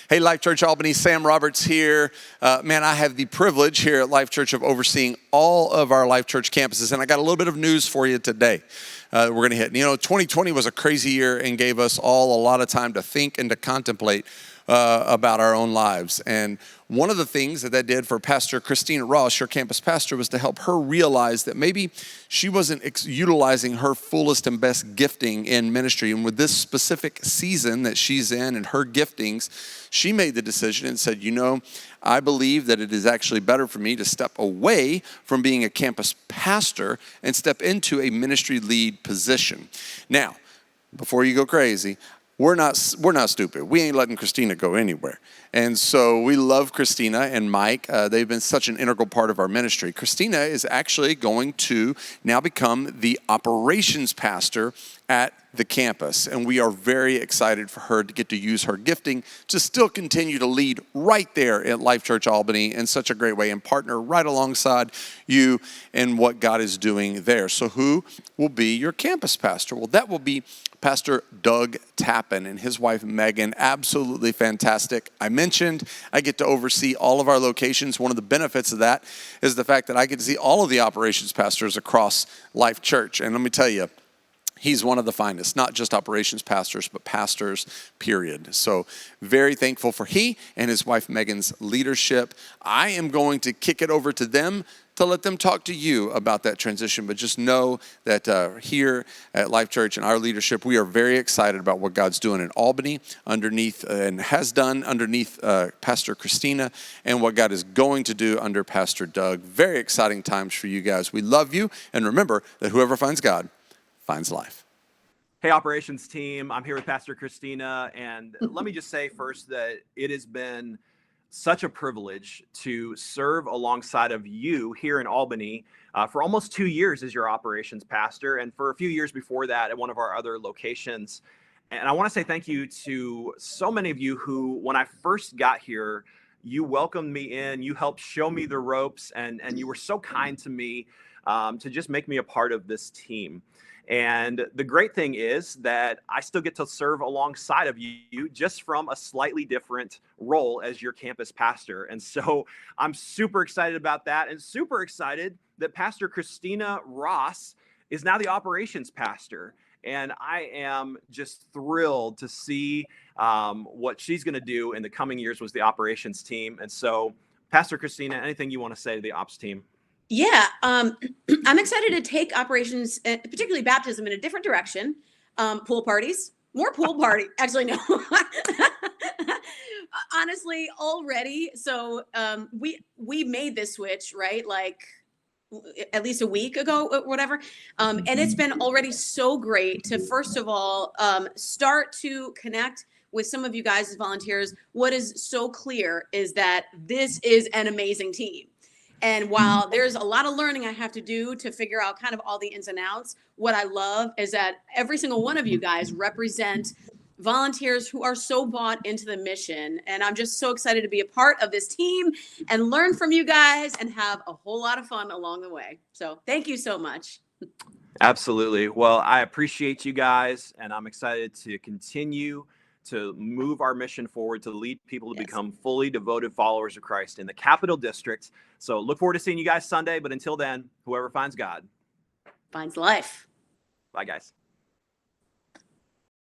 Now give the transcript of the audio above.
Hey, Life Church Albany, Sam Roberts here. Man, I have the privilege here at Life Church of overseeing all of our Life Church campuses, and I got a little bit of news for you today. We're going to hit. 2020 was a crazy year and gave us all a lot of time to think and to contemplate about our own lives. And one of the things that did for Pastor Christina Ross, your campus pastor, was to help her realize that maybe she wasn't utilizing her fullest and best gifting in ministry. And with this specific season that she's in and her giftings, she made the decision and said, I believe that it is actually better for me to step away from being a campus pastor and step into a ministry lead position. Now, before you go crazy, we're not stupid. We ain't letting Christina go anywhere. And so we love Christina and Mike. They've been such an integral part of our ministry. Christina is actually going to now become the operations pastor at the campus. And we are very excited for her to get to use her gifting to still continue to lead right there at Life Church Albany in such a great way and partner right alongside you in what God is doing there. So who will be your campus pastor? Well, that will be Pastor Doug Tappan and his wife Megan. Absolutely fantastic. I mentioned I get to oversee all of our locations. One of the benefits of that is the fact that I get to see all of the operations pastors across Life Church. And let me tell you, he's one of the finest, not just operations pastors, but pastors, period. So very thankful for he and his wife Megan's leadership. I am going to kick it over to them to let them talk to you about that transition. But just know that here at Life Church and our leadership, we are very excited about what God's doing in Albany underneath and has done underneath Pastor Christina and what God is going to do under Pastor Doug. Very exciting times for you guys. We love you. And remember that whoever finds God finds life. Hey, operations team. I'm here with Pastor Christina. And let me just say first that it has been such a privilege to serve alongside of you here in Albany for almost 2 years as your operations pastor, and for a few years before that at one of our other locations. And I want to say thank you to so many of you who, when I first got here, you welcomed me in, you helped show me the ropes, and you were so kind to me to just make me a part of this team. And the great thing is that I still get to serve alongside of you, just from a slightly different role as your campus pastor. And so I'm super excited about that, and super excited that Pastor Christina Ross is now the operations pastor. And I am just thrilled to see what she's going to do in the coming years with the operations team. And so, Pastor Christina, anything you want to say to the ops team? Yeah, I'm excited to take operations, particularly baptism, in a different direction. Pool parties, more pool party. Actually, no. Honestly, already. So we made this switch, right? Like at least a week ago, or whatever. And it's been already so great to, first of all, start to connect with some of you guys as volunteers. What is so clear is that this is an amazing team. And while there's a lot of learning I have to do to figure out kind of all the ins and outs, what I love is that every single one of you guys represent volunteers who are so bought into the mission. And I'm just so excited to be a part of this team and learn from you guys and have a whole lot of fun along the way. So thank you so much. Absolutely. Well, I appreciate you guys, and I'm excited to continue to move our mission forward to lead people to become fully devoted followers of Christ in the Capital District. So look forward to seeing you guys Sunday. But until then, whoever finds God finds life. Bye, guys.